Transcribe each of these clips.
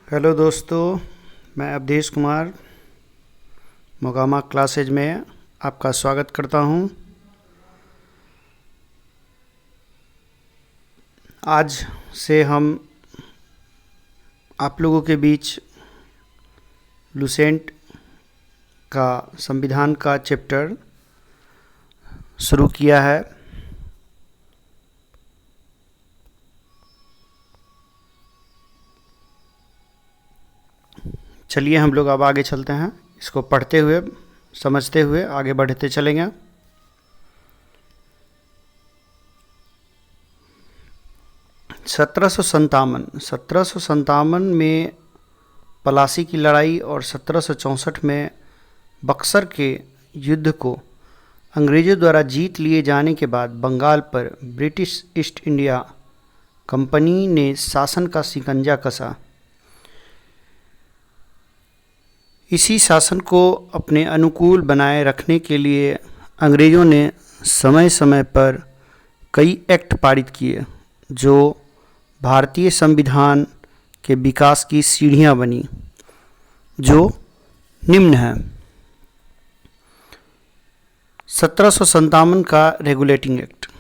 Hello दोस्तों, मैं Awadhesh Kumar मोगामा classes में आपका स्वागत करता हूं। आज से हम आप लोगों के बीच लुसेंट का संविधान का चैप्टर शुरू किया है। चलिए हम लोग अब आगे चलते हैं, इसको पढ़ते हुए समझते हुए आगे बढ़ते चलेंगे। सत्रह सौ संतावन में पलासी की लड़ाई और 1764 में बक्सर के युद्ध को अंग्रेज़ों द्वारा जीत लिए जाने के बाद बंगाल पर ब्रिटिश ईस्ट इंडिया कंपनी ने शासन का शिकंजा कसा। इसी शासन को अपने अनुकूल बनाए रखने के लिए अंग्रेज़ों ने समय समय पर कई एक्ट पारित किए जो भारतीय संविधान के विकास की सीढ़ियां बनी, जो निम्न है। 1757 का रेगुलेटिंग एक्ट।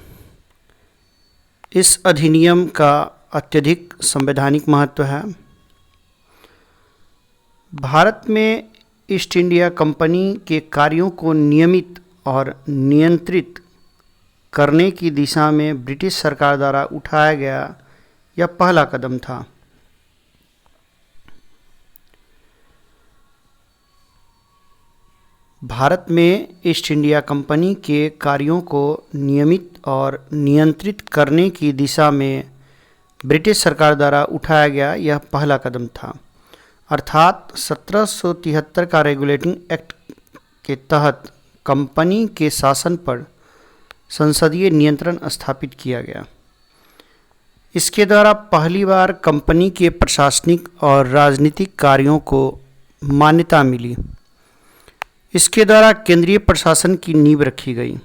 इस अधिनियम का अत्यधिक संवैधानिक महत्व है। भारत में ईस्ट इंडिया कंपनी के कार्यों को नियमित और नियंत्रित करने की दिशा में ब्रिटिश सरकार द्वारा उठाया गया यह पहला कदम था। भारत में ईस्ट इंडिया कंपनी के कार्यों को नियमित और नियंत्रित करने की दिशा में ब्रिटिश सरकार द्वारा उठाया गया यह पहला कदम था, अर्थात 1773 का रेगुलेटिंग एक्ट के तहत कंपनी के शासन पर संसदीय नियंत्रण स्थापित किया गया। इसके द्वारा पहली बार कंपनी के प्रशासनिक और राजनीतिक कार्यों को मान्यता मिली। इसके द्वारा केंद्रीय प्रशासन की नींव रखी गई।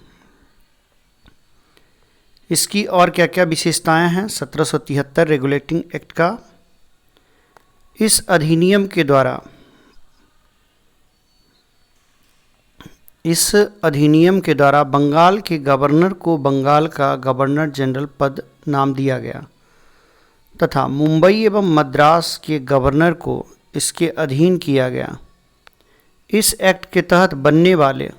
इसकी और क्या क्या विशेषताएं हैं 1773 रेगुलेटिंग एक्ट का। इस अधिनियम के द्वारा बंगाल के गवर्नर को बंगाल का गवर्नर जनरल पद नाम दिया गया तथा मुंबई एवं मद्रास के गवर्नर को इसके अधीन किया गया। इस एक्ट के तहत बनने वाले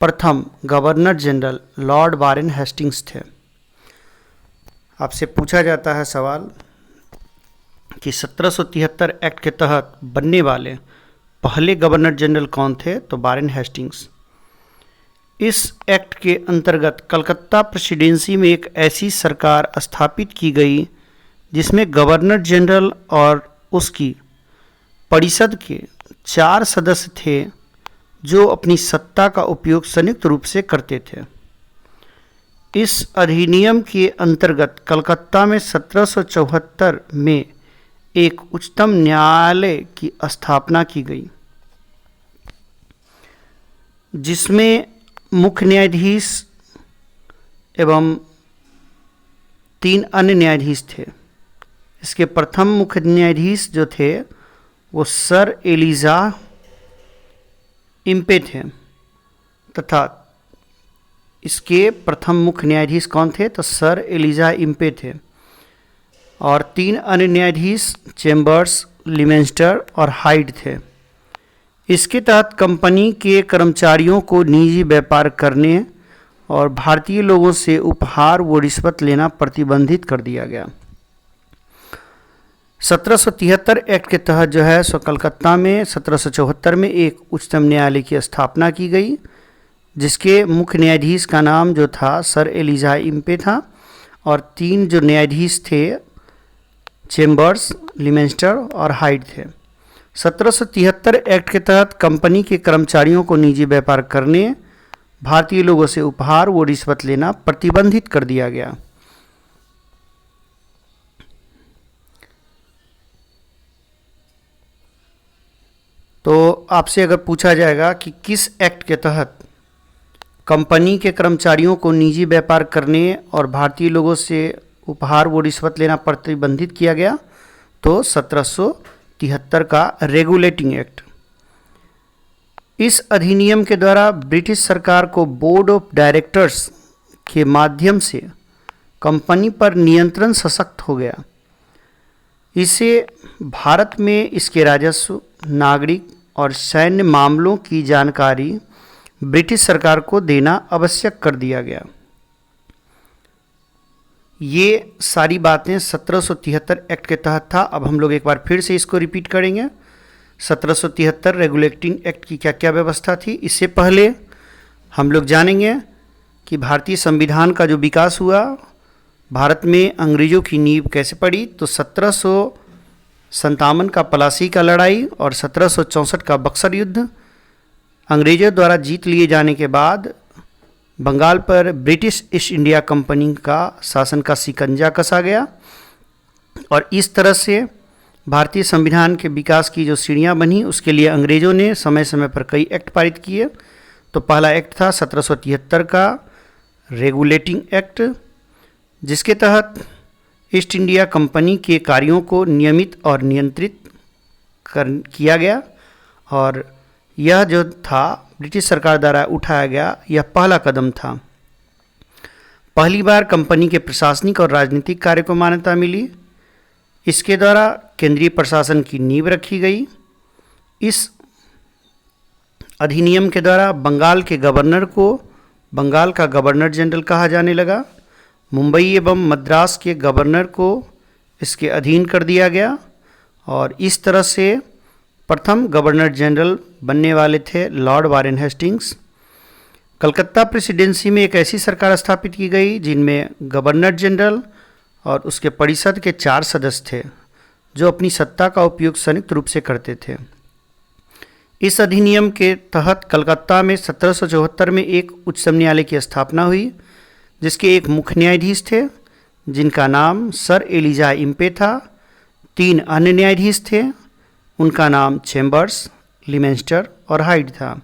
प्रथम governor general Lord Warren Hastings थे। आपसे पूछा जाता है सवाल कि 1773 एक्ट के तहत बनने वाले पहले गवर्नर जनरल कौन थे, तो वारेन हेस्टिंग्स। इस एक्ट के अंतर्गत कलकत्ता प्रेसिडेंसी में एक ऐसी सरकार स्थापित की गई जिसमें गवर्नर जनरल और उसकी परिषद के 4 सदस्य थे जो अपनी सत्ता का उपयोग संयुक्त रूप से करते थे। इस अधिनियम के अंतर्गत कलकत्ता में 1774 में एक उच्चतम न्यायालय की स्थापना की गई जिसमें मुख्य न्यायाधीश एवं 3 अन्य न्यायाधीश थे। इसके प्रथम मुख्य न्यायाधीश जो थे वो सर एलिजा इम्पे थे तथा इसके प्रथम मुख्य न्यायाधीश कौन थे, तो सर एलिजा इम्पे थे और 3 अन्य न्यायाधीश चेम्बर्स, लिमेंस्टर और हाइड थे। इसके तहत कंपनी के कर्मचारियों को निजी व्यापार करने और भारतीय लोगों से उपहार व रिश्वत लेना प्रतिबंधित कर दिया गया। 1773 एक्ट के तहत जो है सो कलकत्ता में 1774 में एक उच्चतम न्यायालय की स्थापना की गई जिसके मुख्य न्यायाधीश का नाम जो था सर एलिजा इम्पे था और 3 जो न्यायाधीश थे चेम्बर्स, लिमेंस्टर और हाइड थे। 1773 एक्ट के तहत कंपनी के कर्मचारियों को निजी व्यापार करने, भारतीय लोगों से उपहार व रिश्वत लेना प्रतिबंधित कर दिया गया। तो आपसे अगर पूछा जाएगा कि किस एक्ट के तहत कंपनी के कर्मचारियों को निजी व्यापार करने और भारतीय लोगों से उपहार व रिश्वत लेना प्रतिबंधित किया गया, तो 1773 का रेगुलेटिंग एक्ट। इस अधिनियम के द्वारा ब्रिटिश सरकार को बोर्ड ऑफ डायरेक्टर्स के माध्यम से कंपनी पर नियंत्रण सशक्त हो गया। इसे भारत में इसके राजस्व, नागरिक और सैन्य मामलों की जानकारी ब्रिटिश सरकार को देना आवश्यक कर दिया गया। ये सारी बातें 1773 एक्ट के तहत था। अब हम लोग एक बार फिर से इसको रिपीट करेंगे। 1773 रेगुलेटिंग एक्ट की क्या क्या व्यवस्था थी। इससे पहले हम लोग जानेंगे कि भारतीय संविधान का जो विकास हुआ, भारत में अंग्रेज़ों की नींव कैसे पड़ी। तो 1757 का प्लासी का लड़ाई और 1764 का बक्सर युद्ध, अंग्रेज़ों द्वारा जीत लिए जाने के बाद बंगाल पर ब्रिटिश ईस्ट इंडिया कंपनी का शासन का शिकंजा कसा गया और इस तरह से भारतीय संविधान के विकास की जो सीढ़ियाँ बनी, उसके लिए अंग्रेज़ों ने समय समय पर कई एक्ट पारित किए। तो पहला एक्ट था 1773 का रेगुलेटिंग एक्ट, जिसके तहत ईस्ट इंडिया कंपनी के कार्यों को नियमित और नियंत्रित किया गया और यह जो था ब्रिटिश सरकार द्वारा उठाया गया, यह पहला कदम था। पहली बार कंपनी के प्रशासनिक और राजनीतिक कार्य को मान्यता मिली। इसके द्वारा केंद्रीय प्रशासन की नींव रखी गई। इस अधिनियम के द्वारा बंगाल के गवर्नर को बंगाल का गवर्नर जनरल कहा जाने लगा। मुंबई एवं मद्रास के गवर्नर को इसके अधीन कर दिया गया और इस तरह से प्रथम गवर्नर जनरल बनने वाले थे Lord Warren Hastings. Calcutta presidency में एक ऐसी सरकार स्थापित की गई जिनमें गवर्नर जनरल और उसके परिषद के 4 सदस्य थे, जो अपनी सत्ता का उपयोग संयुक्त रूप से करते थे। इस अधिनियम के तहत कलकत्ता में 1774 में एक उच्च न्यायालय की स्थापना हुई, जिसके एक मुख्य न्यायाधीश थे जिनका नाम सर एलिजा इम्पे था। 3 अन्य न्यायाधीश थे, उनका नाम चैम्बर्स, लिमेंस्टर और हाइड था।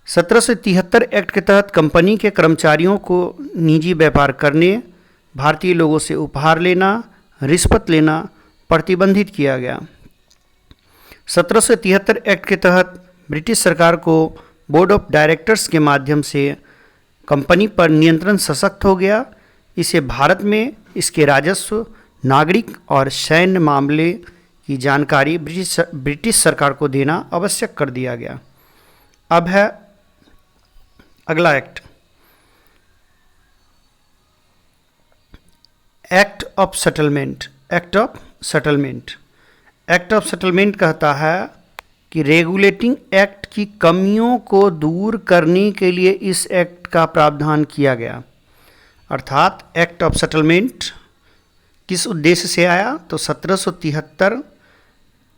1773 एक्ट के तहत कंपनी के कर्मचारियों को निजी व्यापार करने, भारतीय लोगों से उपहार लेना, रिश्वत लेना प्रतिबंधित किया गया। 1773 एक्ट के तहत ब्रिटिश सरकार को बोर्ड ऑफ डायरेक्टर्स के माध्यम से कंपनी पर नियंत्रण सशक्त हो गया। इसे भारत में इसके राजस्व, नागरिक और सैन्य मामले की जानकारी ब्रिटिश सरकार को देना आवश्यक कर दिया गया। अब है अगला act, act of settlement. Act of settlement act of settlement कहता है कि रेगुलेटिंग एक्ट की कमियों को दूर करने के लिए इस एक्ट का प्रावधान किया गया। अर्थात एक्ट ऑफ सेटलमेंट किस उद्देश्य से आया, तो 1773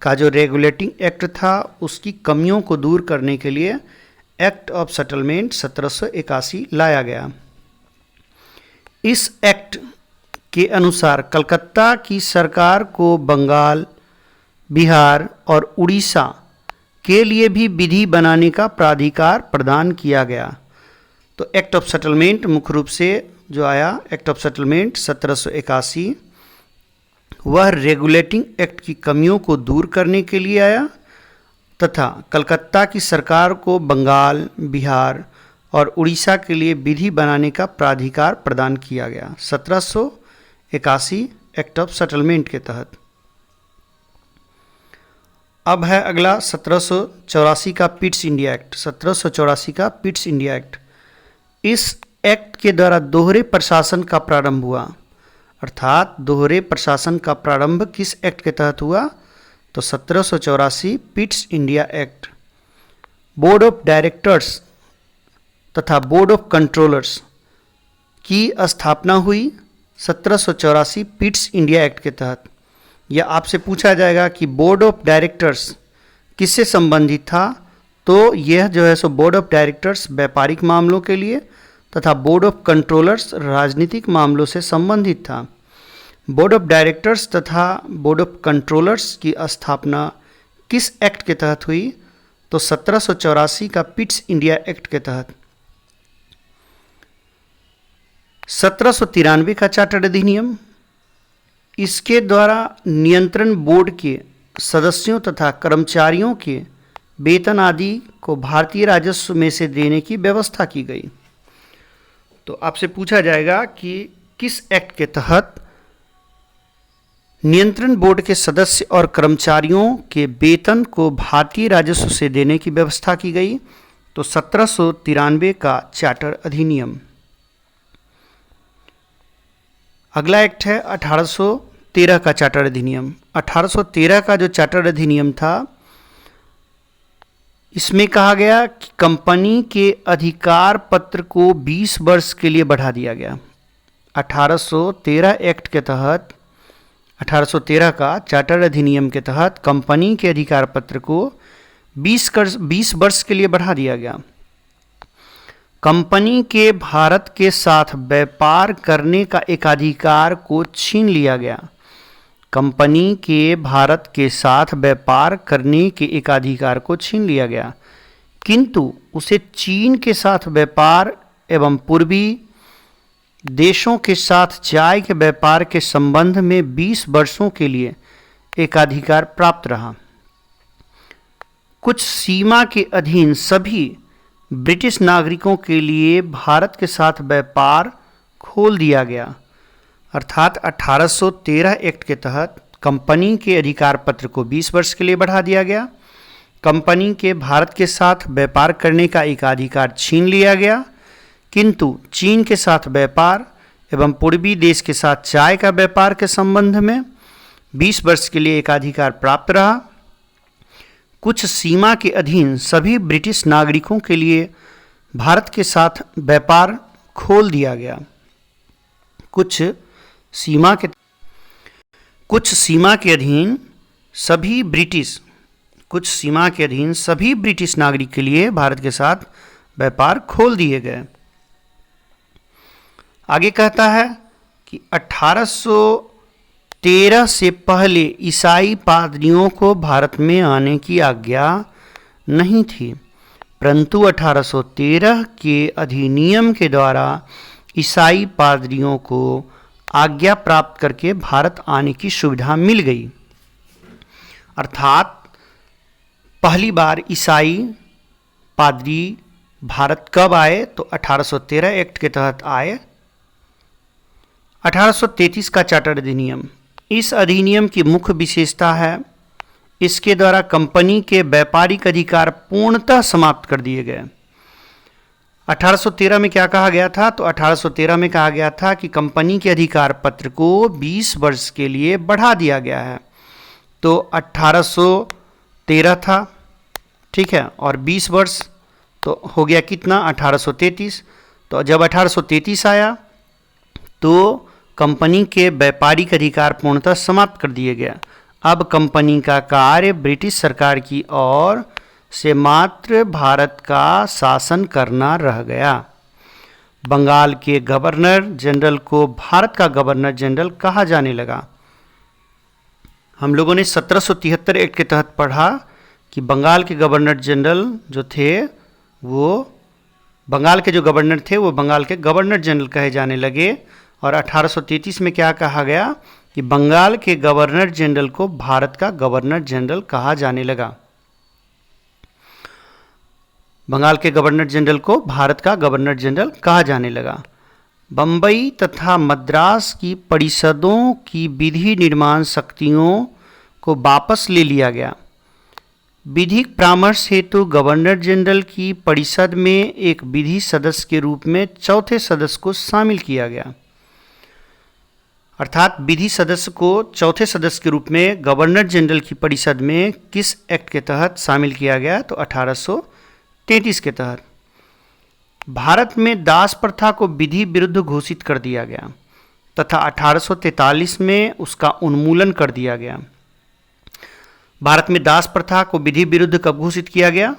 का जो रेगुलेटिंग एक्ट था उसकी कमियों को दूर करने के लिए एक्ट ऑफ सेटलमेंट 1781 लाया गया। इस एक्ट के अनुसार कलकत्ता की सरकार को बंगाल, बिहार और उड़ीसा के लिए भी विधि बनाने का प्राधिकार प्रदान किया गया। तो एक्ट ऑफ सेटलमेंट मुख्य रूप से जो आया, एक्ट ऑफ सेटलमेंट 1781, वह रेगुलेटिंग एक्ट की कमियों को दूर करने के लिए आया तथा कलकत्ता की सरकार को बंगाल, बिहार और उड़ीसा के लिए विधि बनाने का प्राधिकार प्रदान किया गया 1781 एक्ट ऑफ सेटलमेंट के तहत। अब है अगला 1784 का पिट्स इंडिया एक्ट। 1784 का पिट्स इंडिया एक्ट, इस एक्ट के द्वारा दोहरे प्रशासन का प्रारंभ हुआ। अर्थात दोहरे प्रशासन का प्रारंभ किस एक्ट के तहत हुआ, तो 1784 Pitt's India act. Board of directors तथा बोर्ड ऑफ कंट्रोलर्स की स्थापना हुई 1784 पिट्स इंडिया एक्ट के तहत। यह आपसे पूछा जाएगा कि बोर्ड ऑफ डायरेक्टर्स किससे संबंधित था, तो यह जो है सो बोर्ड ऑफ डायरेक्टर्स व्यापारिक मामलों के लिए तथा बोर्ड ऑफ कंट्रोलर्स राजनीतिक मामलों से संबंधित था। बोर्ड ऑफ डायरेक्टर्स तथा बोर्ड ऑफ कंट्रोलर्स की स्थापना किस एक्ट के तहत हुई, तो 1784 का पिट्स इंडिया एक्ट के तहत। 1793 का चार्टर्ड अधिनियम, इसके द्वारा नियंत्रण बोर्ड के सदस्यों तथा कर्मचारियों के वेतन आदि को भारतीय राजस्व में से देने की व्यवस्था की गई। तो आपसे पूछा जाएगा कि किस एक्ट के तहत नियंत्रण बोर्ड के सदस्य और कर्मचारियों के वेतन को भारतीय राजस्व से देने की व्यवस्था की गई। तो 1793 का चार्टर अधिनियम। अगला एक्ट है 1813 का चार्टर अधिनियम। 1813 का जो चार्टर अधिनियम था, इसमें कहा गया कि कंपनी के अधिकार पत्र को 20 वर्ष के लिए बढ़ा दिया गया। 1813 एक्ट के तहत, 1813 का चार्टर अधिनियम के तहत कंपनी के अधिकार पत्र को 20 वर्ष के लिए बढ़ा दिया गया। कंपनी के भारत के साथ व्यापार करने का एकाधिकार को छीन लिया गया। कंपनी के भारत के साथ व्यापार करने के एकाधिकार को छीन लिया गया, किंतु उसे चीन के साथ व्यापार एवं पूर्वी देशों के साथ चाय के व्यापार के संबंध में 20 वर्षों के लिए एकाधिकार प्राप्त रहा। कुछ सीमा के अधीन सभी ब्रिटिश नागरिकों के लिए भारत के साथ व्यापार खोल दिया गया। अर्थात 1813 एक्ट के तहत कंपनी के अधिकार पत्र को 20 वर्ष के लिए बढ़ा दिया गया। कंपनी के भारत के साथ व्यापार करने का एकाधिकार छीन लिया गया, किंतु चीन के साथ व्यापार एवं पूर्वी देश के साथ चाय का व्यापार के संबंध में 20 वर्ष के लिए एकाधिकार प्राप्त रहा। कुछ सीमा के अधीन सभी ब्रिटिश नागरिकों के लिए भारत के साथ व्यापार खोल दिया गया। कुछ सीमा के अधीन सभी ब्रिटिश नागरिक के लिए भारत के साथ व्यापार खोल दिए गए। आगे कहता है कि 1813 से पहले ईसाई पादरियों को भारत में आने की आज्ञा नहीं थी, परंतु 1813 के अधिनियम के द्वारा ईसाई पादरियों को आज्ञा प्राप्त करके भारत आने की सुविधा मिल गई। अर्थात पहली बार ईसाई पादरी भारत कब आए? तो 1813 एक्ट के तहत आए। 1833 का चार्टर अधिनियम। इस अधिनियम की मुख्य विशेषता है, इसके द्वारा कंपनी के व्यापारिक अधिकार पूर्णतः समाप्त कर दिए गए। 1813 में क्या कहा गया था? तो 1813 में कहा गया था कि कंपनी के अधिकार पत्र को 20 वर्ष के लिए बढ़ा दिया गया है। तो 1813 था, ठीक है, और 20 वर्ष तो हो गया कितना? 1833। तो जब 1833 आया तो कंपनी के व्यापारिक अधिकार पूर्णतः समाप्त कर दिए गया। अब कंपनी का कार्य ब्रिटिश सरकार की ओर से मात्र भारत का शासन करना रह गया। बंगाल के गवर्नर जनरल को भारत का गवर्नर जनरल कहा जाने लगा। हम लोगों ने 1773 एक्ट के तहत पढ़ा कि बंगाल के गवर्नर जनरल जो थे वो बंगाल के गवर्नर जनरल कहे जाने लगे। और 1833 में क्या कहा गया कि बंगाल के गवर्नर जनरल को भारत का गवर्नर जनरल कहा जाने लगा। बंगाल के गवर्नर जनरल को भारत का गवर्नर जनरल कहा जाने लगा। बंबई तथा मद्रास की परिषदों की विधि निर्माण शक्तियों को वापस ले लिया गया। विधिक परामर्श हेतु गवर्नर जनरल की परिषद में एक विधि सदस्य के रूप में चौथे सदस्य को शामिल किया गया। अर्थात विधि सदस्य को चौथे सदस्य के रूप में गवर्नर जनरल की परिषद में किस एक्ट के तहत शामिल किया गया? तो 1833 के तहत। भारत में दास प्रथा को विधि विरुद्ध घोषित कर दिया गया तथा 1843 में उसका उन्मूलन कर दिया गया। भारत में दास प्रथा को विधि विरुद्ध कब घोषित किया गया?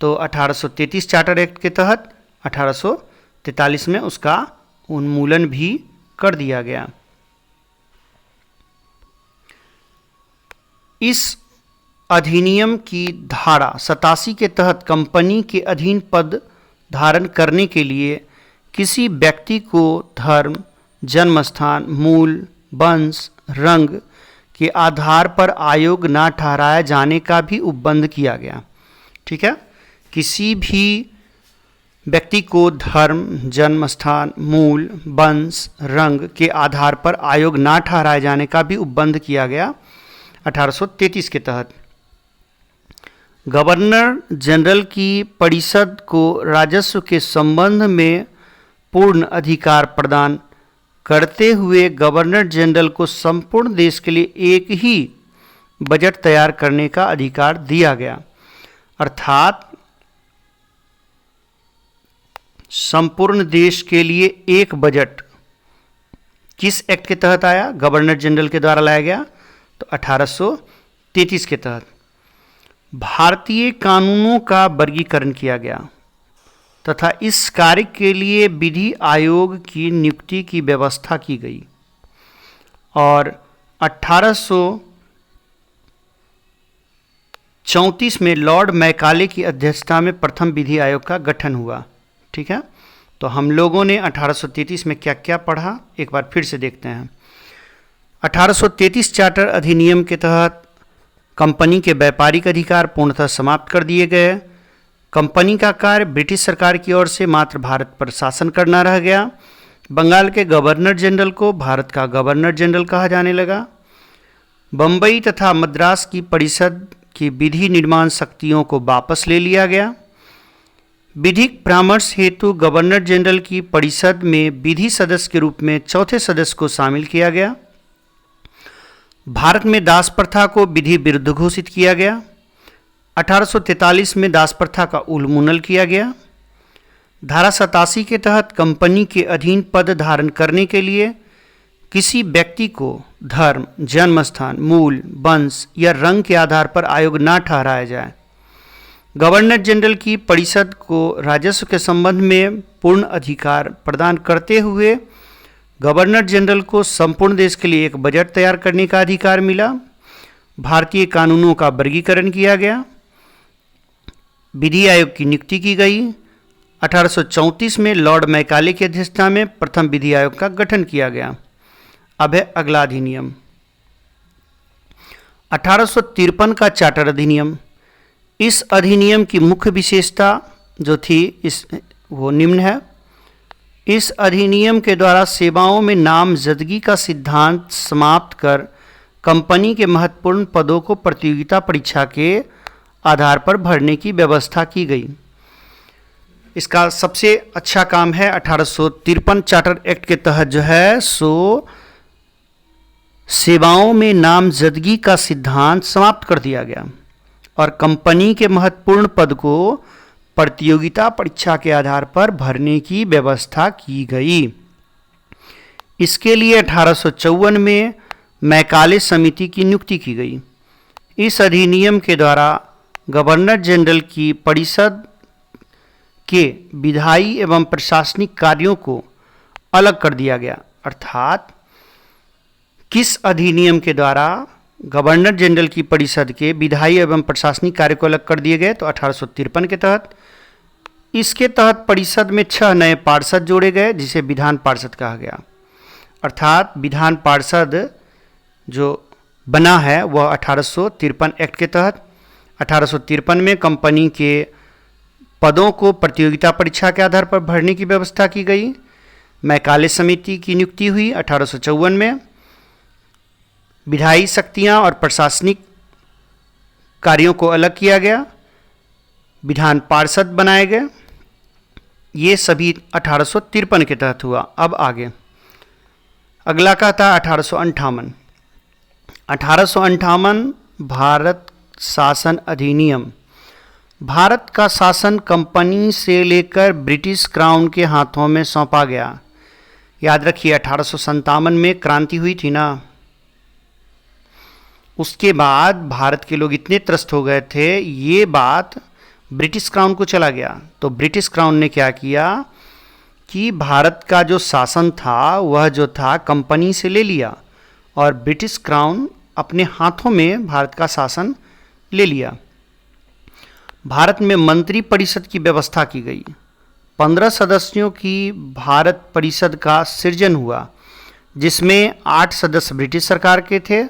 तो 1833 चार्टर एक्ट के तहत 1843 में उसका उन्मूलन भी कर दिया गया। इस अधिनियम की धारा 87 के तहत कंपनी के अधीन पद धारण करने के लिए किसी व्यक्ति को धर्म, जन्म स्थान, मूल वंश, रंग के आधार पर आयोग ना ठहराया जाने का भी उपबंध किया गया। ठीक है, किसी भी व्यक्ति को धर्म, जन्म स्थान, मूल, वंश, रंग के आधार पर आयोग ना ठहराए जाने का भी उपबंध किया गया 1833 के तहत। गवर्नर जनरल की परिषद को राजस्व के संबंध में पूर्ण अधिकार प्रदान करते हुए गवर्नर जनरल को संपूर्ण देश के लिए एक ही बजट तैयार करने का अधिकार दिया गया। अर्थात संपूर्ण देश के लिए एक बजट किस एक्ट के तहत आया? गवर्नर जनरल के द्वारा लाया गया, तो 1833 के तहत। भारतीय कानूनों का वर्गीकरण किया गया तथा इस कार्य के लिए विधि आयोग की नियुक्ति की व्यवस्था की गई और 1834 में लॉर्ड मैकाले की अध्यक्षता में प्रथम विधि आयोग का गठन हुआ। ठीक है, तो हम लोगों ने 1833 में क्या क्या पढ़ा, एक बार फिर से देखते हैं। 1833 चार्टर अधिनियम के तहत कंपनी के व्यापारिक अधिकार पूर्णतः समाप्त कर दिए गए। कंपनी का कार्य ब्रिटिश सरकार की ओर से मात्र भारत पर शासन करना रह गया। बंगाल के गवर्नर जनरल को भारत का गवर्नर जनरल कहा जाने लगा। बम्बई तथा मद्रास की परिषद की विधि निर्माण शक्तियों को वापस ले लिया गया। विधिक परामर्श हेतु गवर्नर जनरल की परिषद में विधि सदस्य के रूप में चौथे सदस्य को शामिल किया गया। भारत में दास प्रथा को विधि विरुद्ध घोषित किया गया। 1843 में दास प्रथा का उन्मूलन किया गया। धारा 87 के तहत कंपनी के अधीन पद धारण करने के लिए किसी व्यक्ति को धर्म, जन्म स्थान, मूल, वंश या रंग के आधार पर आयोग न ठहराया जाए। गवर्नर जनरल की परिषद को राजस्व के संबंध में पूर्ण अधिकार प्रदान करते हुए गवर्नर जनरल को संपूर्ण देश के लिए एक बजट तैयार करने का अधिकार मिला। भारतीय कानूनों का वर्गीकरण किया गया। विधि आयोग की नियुक्ति की गई। 1834 में लॉर्ड मैकाले की अध्यक्षता में प्रथम विधि आयोग का गठन किया गया। अब है अगला अधिनियम 1853 का चार्टर अधिनियम। इस अधिनियम की मुख्य विशेषता जो थी वो निम्न है। इस अधिनियम के द्वारा सेवाओं में नामजदगी का सिद्धांत समाप्त कर कंपनी के महत्वपूर्ण पदों को प्रतियोगिता परीक्षा के आधार पर भरने की व्यवस्था की गई। इसका सबसे अच्छा काम है 1853 चार्टर एक्ट के तहत जो है सो सेवाओं में नामजदगी का सिद्धांत समाप्त कर दिया गया और कंपनी के महत्वपूर्ण पद को प्रतियोगिता परीक्षा के आधार पर भरने की व्यवस्था की गई। इसके लिए 1854 में मैकाले समिति की नियुक्ति की गई। इस अधिनियम के द्वारा गवर्नर जनरल की परिषद के विधायी एवं प्रशासनिक कार्यों को अलग कर दिया गया। अर्थात किस अधिनियम के द्वारा गवर्नर जनरल की परिषद के विधायी एवं प्रशासनिक कार्य को अलग कर दिए गए? तो 1853 के तहत। इसके तहत परिषद में 6 नए पार्षद जोड़े गए जिसे विधान पार्षद कहा गया। अर्थात विधान पार्षद जो बना है वह 1853 एक्ट के तहत। 1853 में कंपनी के पदों को प्रतियोगिता परीक्षा के आधार पर भरने की व्यवस्था की गई। मैकाले समिति की नियुक्ति हुई। 1854 में विधायी शक्तियां और प्रशासनिक कार्यों को अलग किया गया। विधान पार्षद बनाए गए। ये सभी 1853 के तहत हुआ। अब आगे अगला का था 1858। 1858 भारत शासन अधिनियम। भारत का शासन कंपनी से लेकर ब्रिटिश क्राउन के हाथों में सौंपा गया। याद रखिए 1857 में क्रांति हुई थी ना, उसके बाद भारत के लोग इतने त्रस्त हो गए थे, ये बात ब्रिटिश क्राउन को चला गया। तो ब्रिटिश क्राउन ने क्या किया कि भारत का जो शासन था वह जो था कंपनी से ले लिया और ब्रिटिश क्राउन अपने हाथों में भारत का शासन ले लिया। भारत में मंत्री परिषद की व्यवस्था की गई। 15 सदस्यों की भारत परिषद का सृजन हुआ जिसमें 8 सदस्य ब्रिटिश सरकार के थे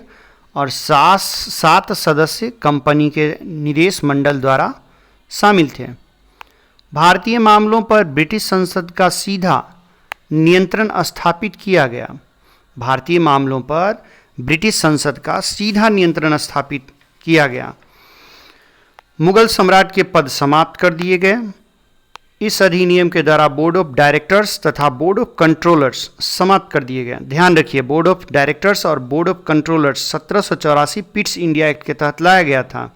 और 7 सदस्य कंपनी के निदेश मंडल द्वारा शामिल थे। भारतीय मामलों पर ब्रिटिश संसद का सीधा नियंत्रण स्थापित किया गया। भारतीय मामलों पर ब्रिटिश संसद का सीधा नियंत्रण स्थापित किया गया। मुगल सम्राट के पद समाप्त कर दिए गए। इस अधिनियम के द्वारा बोर्ड ऑफ डायरेक्टर्स तथा बोर्ड ऑफ कंट्रोलर्स समाप्त कर दिए गए। ध्यान रखिए, बोर्ड ऑफ डायरेक्टर्स और board of controllers 1784 Pitt's India act के तहत लाया गया था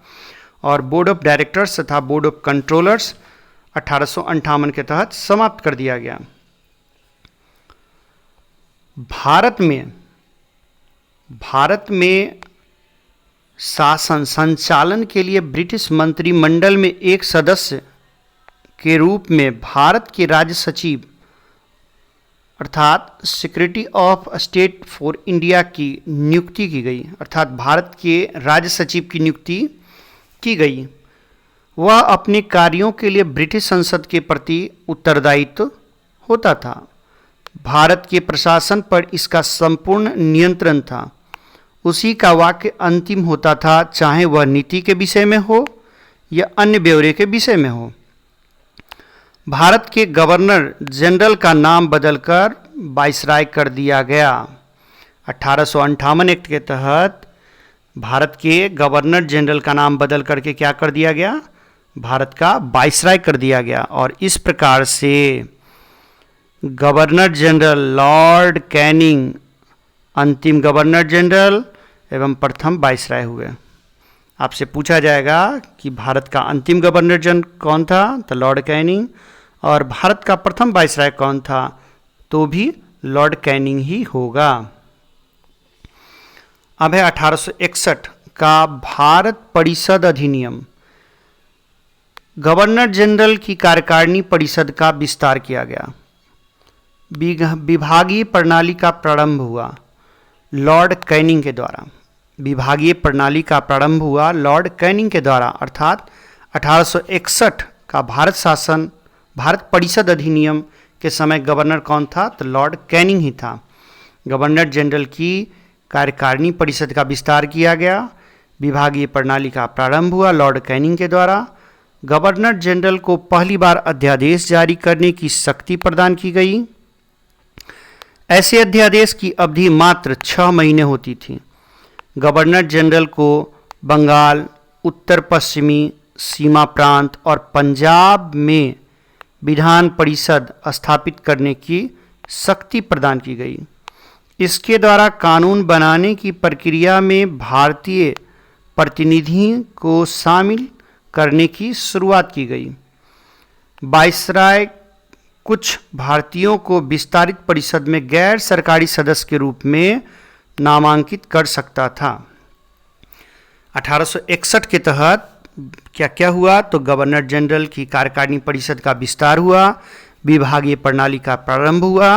और बोर्ड ऑफ डायरेक्टर्स तथा बोर्ड ऑफ कंट्रोलर्स 1858 के तहत समाप्त कर दिया गया। भारत में शासन संचालन के लिए ब्रिटिश मंत्रिमंडल में एक सदस्य के रूप में भारत के राज्य सचिव अर्थात secretary of state for India की नियुक्ति की गई, अर्थात भारत के राज्य सचिव की नियुक्ति की गई। वह अपने कार्यों के लिए ब्रिटिश संसद के प्रति उत्तरदायित्व होता था। भारत के प्रशासन पर इसका संपूर्ण नियंत्रण था। उसी का वाक्य अंतिम होता था, चाहे वह नीति के विषय में हो या अन्य ब्यौरे के विषय में हो। भारत के गवर्नर जनरल का नाम बदलकर वाइसराय कर दिया गया। 1858 एक्ट के तहत भारत के गवर्नर जनरल का नाम बदल करके क्या कर दिया गया? भारत का वाइसराय कर दिया गया। और इस प्रकार से गवर्नर जनरल लॉर्ड कैनिंग अंतिम गवर्नर जनरल एवं प्रथम वाइसराय हुए। आपसे पूछा जाएगा कि भारत का अंतिम गवर्नर जनरल कौन था, तो लॉर्ड कैनिंग, और भारत का प्रथम वाइसराय कौन था, तो भी लॉर्ड कैनिंग ही होगा। अब है 1861 का भारत परिषद अधिनियम। गवर्नर जनरल की कार्यकारिणी परिषद का विस्तार किया गया। विभागीय प्रणाली का प्रारंभ हुआ लॉर्ड कैनिंग के द्वारा। विभागीय प्रणाली का प्रारंभ हुआ लॉर्ड कैनिंग के द्वारा, अर्थात 1861 का भारत परिषद अधिनियम के समय गवर्नर कौन था, तो लॉर्ड कैनिंग ही था। गवर्नर जनरल की कार्यकारिणी परिषद का विस्तार किया गया। विभागीय प्रणाली का प्रारंभ हुआ लॉर्ड कैनिंग के द्वारा। गवर्नर जनरल को पहली बार अध्यादेश जारी करने की शक्ति प्रदान की गई। ऐसे अध्यादेश की अवधि मात्र 6 महीने होती थी। गवर्नर जनरल को बंगाल, उत्तर पश्चिमी सीमा प्रांत और पंजाब में विधान परिषद स्थापित करने की शक्ति प्रदान की गई। इसके द्वारा कानून बनाने की प्रक्रिया में भारतीय प्रतिनिधि को शामिल करने की शुरुआत की गई। वाइसराय कुछ भारतीयों को विस्तारित परिषद में गैर सरकारी सदस्य के रूप में नामांकित कर सकता था। 1861 के तहत क्या क्या हुआ, तो गवर्नर जनरल की कार्यकारिणी परिषद का विस्तार हुआ, विभागीय प्रणाली का प्रारंभ हुआ,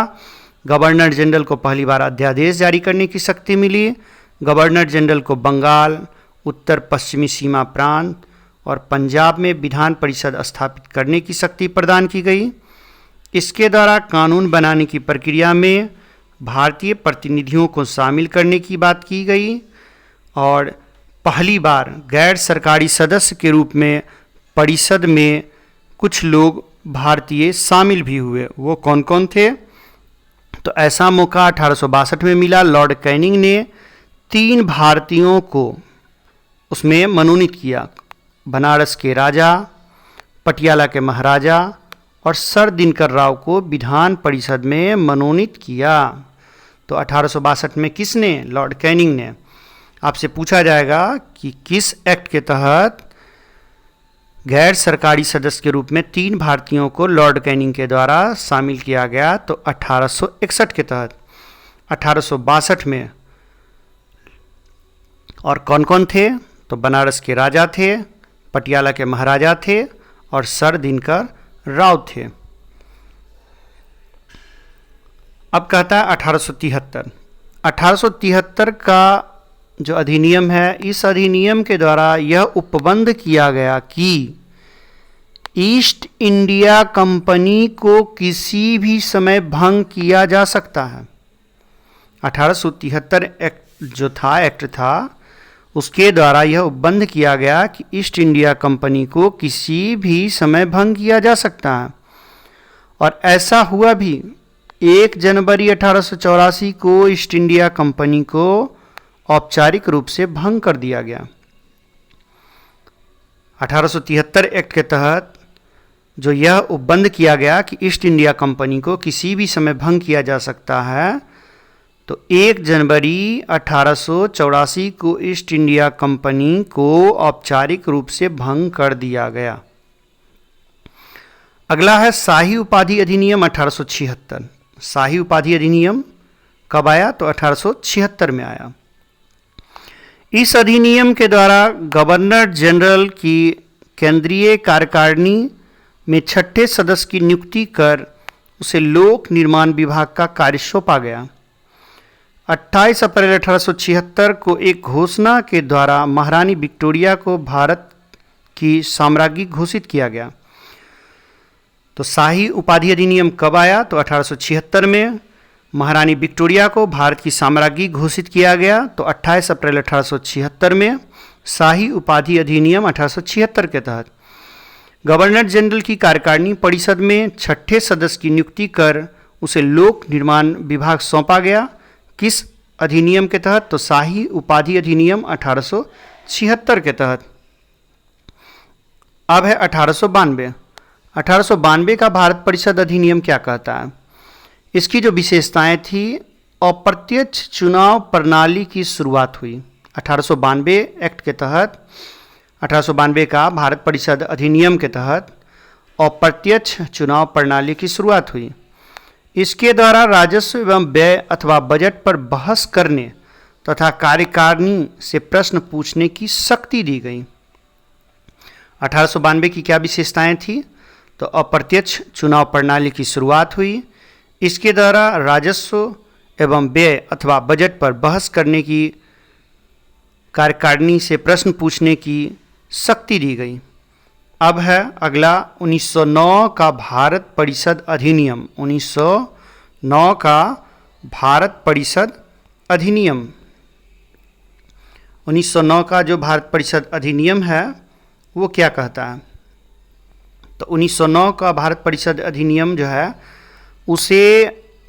गवर्नर जनरल को पहली बार अध्यादेश जारी करने की शक्ति मिली, गवर्नर जनरल को बंगाल, उत्तर पश्चिमी सीमा प्रांत और पंजाब में विधान परिषद स्थापित करने की शक्ति प्रदान की गई। इसके द्वारा कानून बनाने की प्रक्रिया में भारतीय प्रतिनिधियों को शामिल करने की बात की गई और पहली बार गैर सरकारी सदस्य के रूप में परिषद में कुछ लोग भारतीय शामिल भी हुए। वो कौन कौन थे, तो ऐसा मौका 1862 में मिला। लॉर्ड कैनिंग ने 3 भारतीयों को उसमें मनोनीत किया, बनारस के राजा, पटियाला के महाराजा और सर दिनकर राव को विधान परिषद में मनोनीत किया। तो 1862 में किसने, लॉर्ड कैनिंग ने। आपसे पूछा जाएगा कि किस एक्ट के तहत गैर सरकारी सदस्य के रूप में 3 भारतीयों को लॉर्ड कैनिंग के द्वारा शामिल किया गया, तो 1861 के तहत। 1862 में और कौन कौन थे, तो बनारस के राजा थे, पटियाला के महाराजा थे और सर दिनकर राव थे। अब कहता है 1873। 1873 का जो अधिनियम है, इस अधिनियम के द्वारा यह उपबंध किया गया कि ईस्ट इंडिया कंपनी को किसी भी समय भंग किया जा सकता है। 1873 एक्ट जो था, एक्ट था, उसके द्वारा यह उपबंध किया गया कि ईस्ट इंडिया कंपनी को किसी भी समय भंग किया जा सकता है। और ऐसा हुआ भी। 1 जनवरी 1884 को ईस्ट इंडिया कंपनी को औपचारिक रूप से भंग कर दिया गया। 1873 एक्ट के तहत जो यह उपबंध किया गया कि ईस्ट इंडिया कंपनी को किसी भी समय भंग किया जा सकता है, तो 1 जनवरी 1884 को ईस्ट इंडिया कंपनी को औपचारिक रूप से भंग कर दिया गया। अगला है शाही उपाधि अधिनियम 1876। शाही उपाधि अधिनियम कब आया? तो 1876 में आया। इस अधिनियम के द्वारा गवर्नर जनरल की केंद्रीय कार्यकारिणी में 6ठे सदस्य की नियुक्ति कर उसे लोक निर्माण विभाग का कार्य सौंपा गया। 28 अप्रैल 1876 को एक घोषणा के द्वारा महारानी विक्टोरिया को भारत की साम्राज्ञी घोषित किया गया। तो शाही उपाधि अधिनियम कब आया? तो 1876 में महारानी विक्टोरिया को भारत की साम्राज्ञी घोषित किया गया। तो 28 अप्रैल 1876 में शाही उपाधि अधिनियम 1876 के तहत गवर्नर जनरल की कार्यकारिणी परिषद में 6ठे सदस्य की नियुक्ति कर उसे लोक निर्माण विभाग सौंपा गया। किस अधिनियम के तहत? तो शाही उपाधि अधिनियम 1876 के तहत। अब है 1892। 1892 का भारत परिषद अधिनियम क्या कहता है? इसकी जो विशेषताएं थी, अप्रत्यक्ष चुनाव प्रणाली की शुरुआत हुई। 1892 एक्ट के तहत, 1892 का भारत परिषद अधिनियम के तहत अप्रत्यक्ष चुनाव प्रणाली की शुरुआत हुई। इसके द्वारा राजस्व एवं व्यय अथवा बजट पर बहस करने तथा कार्यकारिणी से प्रश्न पूछने की शक्ति दी गई। 1892 की क्या विशेषताएं थी? तो अप्रत्यक्ष चुनाव प्रणाली की शुरुआत हुई। इसके द्वारा राजस्व एवं व्यय अथवा बजट पर बहस करने की, कार्यकारिणी से प्रश्न पूछने की शक्ति दी गई। अब है अगला 1909 का भारत परिषद अधिनियम। 1909 का भारत परिषद अधिनियम, 1909 का जो भारत परिषद अधिनियम है वो क्या कहता है? तो 1909 का भारत परिषद अधिनियम जो है उसे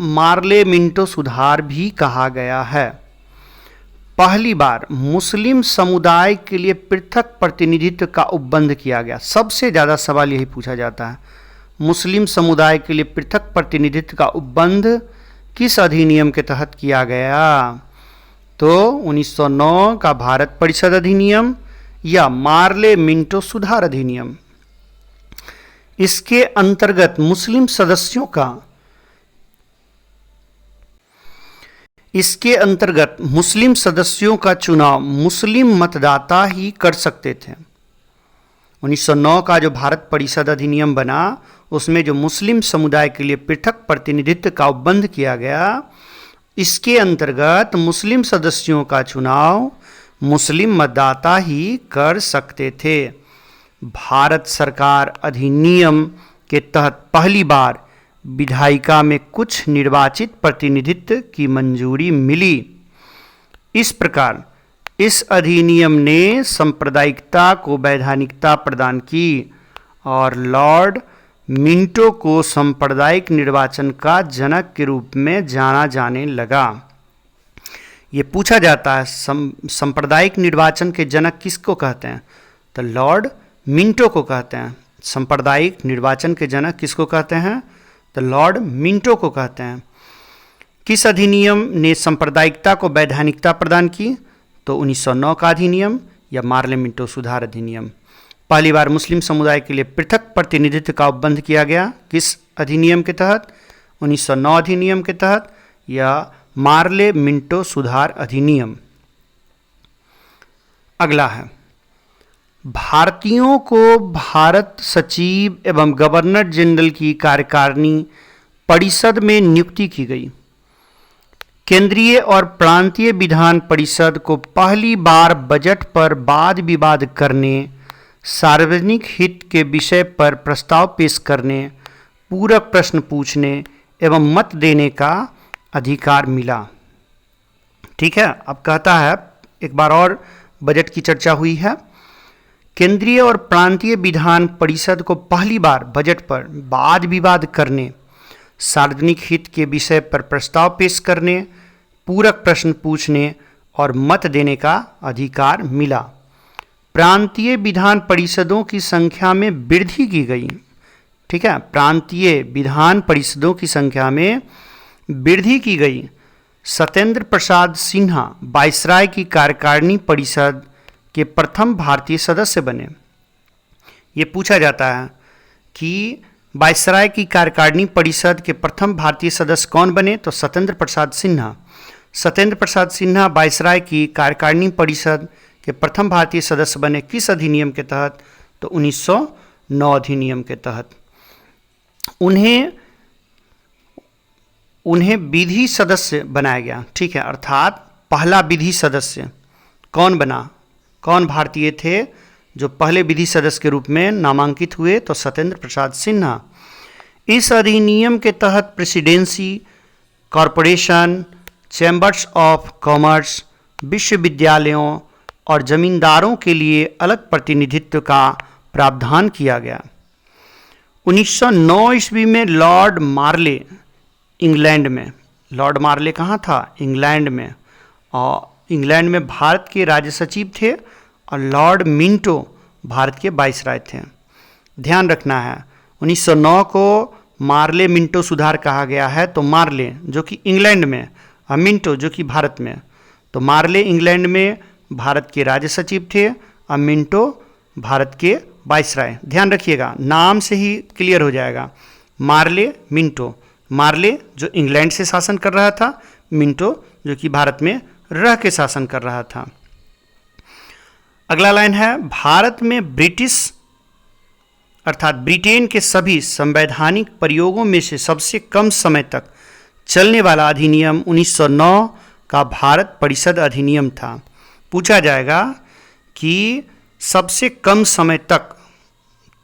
मार्ले मिंटो सुधार भी कहा गया है। पहली बार मुस्लिम समुदाय के लिए पृथक प्रतिनिधित्व का उपबंध किया गया। सबसे ज़्यादा सवाल यही पूछा जाता है, मुस्लिम समुदाय के लिए पृथक प्रतिनिधित्व का उपबंध किस अधिनियम के तहत किया गया? तो 1909 का भारत परिषद अधिनियम या मार्ले मिंटो सुधार अधिनियम। इसके अंतर्गत मुस्लिम सदस्यों का, इसके अंतर्गत मुस्लिम सदस्यों का चुनाव मुस्लिम मतदाता ही कर सकते थे। 1909 का जो भारत परिषद अधिनियम बना उसमें जो मुस्लिम समुदाय के लिए पृथक प्रतिनिधित्व का उपबंध किया गया, इसके अंतर्गत मुस्लिम सदस्यों का चुनाव मुस्लिम मतदाता ही कर सकते थे। भारत सरकार अधिनियम के तहत पहली बार विधायिका में कुछ निर्वाचित प्रतिनिधित्व की मंजूरी मिली। इस प्रकार इस अधिनियम ने सांप्रदायिकता को वैधानिकता प्रदान की और लॉर्ड मिंटो को सांप्रदायिक निर्वाचन का जनक के रूप में जाना जाने लगा। ये पूछा जाता है सांप्रदायिक निर्वाचन के जनक किसको कहते हैं? तो लॉर्ड मिंटो को कहते हैं। सांप्रदायिक निर्वाचन के जनक किसको कहते हैं? तो लॉर्ड मिंटो को कहते हैं। किस अधिनियम ने सांप्रदायिकता को वैधानिकता प्रदान की? तो 1909 का अधिनियम या मार्ले मिंटो सुधार अधिनियम। पहली बार मुस्लिम समुदाय के लिए पृथक प्रतिनिधित्व का उपबंध किया गया। किस अधिनियम के तहत? 1909 अधिनियम के तहत या मार्ले मिंटो सुधार अधिनियम। अगला है, भारतीयों को भारत सचिव एवं गवर्नर जनरल की कार्यकारिणी परिषद में नियुक्ति की गई। केंद्रीय और प्रांतीय विधान परिषद को पहली बार बजट पर वाद विवाद करने, सार्वजनिक हित के विषय पर प्रस्ताव पेश करने, पूरक प्रश्न पूछने एवं मत देने का अधिकार मिला। ठीक है। अब कहता है, एक बार और बजट की चर्चा हुई है। केंद्रीय और प्रांतीय विधान परिषद को पहली बार बजट पर वाद विवाद करने, सार्वजनिक हित के विषय पर प्रस्ताव पेश करने, पूरक प्रश्न पूछने और मत देने का अधिकार मिला। प्रांतीय विधान परिषदों की संख्या में वृद्धि की गई। ठीक है, प्रांतीय विधान परिषदों की संख्या में वृद्धि की गई। सत्येंद्र प्रसाद सिन्हा वायसराय की कार्यकारिणी परिषद के प्रथम भारतीय सदस्य बने। ये पूछा जाता है कि वायसराय की कार्यकारिणी परिषद के प्रथम भारतीय सदस्य कौन बने, तो सत्येंद्र प्रसाद सिन्हा। सत्येंद्र प्रसाद सिन्हा वायसराय की कार्यकारिणी परिषद के प्रथम भारतीय सदस्य बने किस अधिनियम के तहत, तो 1909 अधिनियम के तहत। उन्हें विधि सदस्य बनाया गया। ठीक है, अर्थात पहला विधि सदस्य कौन बना, कौन भारतीय थे जो पहले विधि सदस्य के रूप में नामांकित हुए, तो सत्येंद्र प्रसाद सिन्हा। इस अधिनियम के तहत presidency, corporation, chambers of commerce, विश्वविद्यालयों और जमींदारों के लिए अलग प्रतिनिधित्व का प्रावधान किया गया। 1909 ईस्वी में लॉर्ड मार्ले इंग्लैंड में, लॉर्ड मार्ले कहाँ था, इंग्लैंड में, और इंग्लैंड में भारत के राज्य सचिव थे, और लॉर्ड मिंटो भारत के वाइसराय थे। ध्यान रखना है, 1909 को मार्ले मिंटो सुधार कहा गया है। तो मार्ले जो कि इंग्लैंड में और मिंटो जो कि भारत में, तो मार्ले इंग्लैंड में भारत के राज्य सचिव थे और मिंटो भारत के वाइसराय। ध्यान रखिएगा, नाम से ही क्लियर हो जाएगा, मार्ले मिंटो। मार्ले जो इंग्लैंड से शासन कर रहा था, मिंटो जो कि भारत में रह के शासन कर रहा था। अगला लाइन है, भारत में ब्रिटिश अर्थात ब्रिटेन के सभी संवैधानिक प्रयोगों में से सबसे कम समय तक चलने वाला अधिनियम 1909 का भारत परिषद अधिनियम था। पूछा जाएगा कि सबसे कम समय तक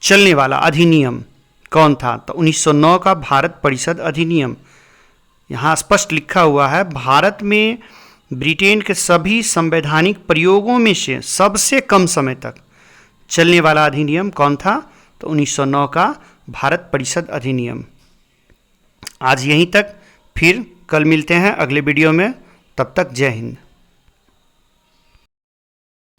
चलने वाला अधिनियम कौन था, तो 1909 का भारत परिषद अधिनियम। यहाँ स्पष्ट लिखा हुआ है, भारत में ब्रिटेन के सभी संवैधानिक प्रयोगों में से सबसे कम समय तक चलने वाला अधिनियम कौन था, तो 1909 का भारत परिषद अधिनियम। आज यहीं तक, फिर कल मिलते हैं अगले वीडियो में। तब तक जय हिंद।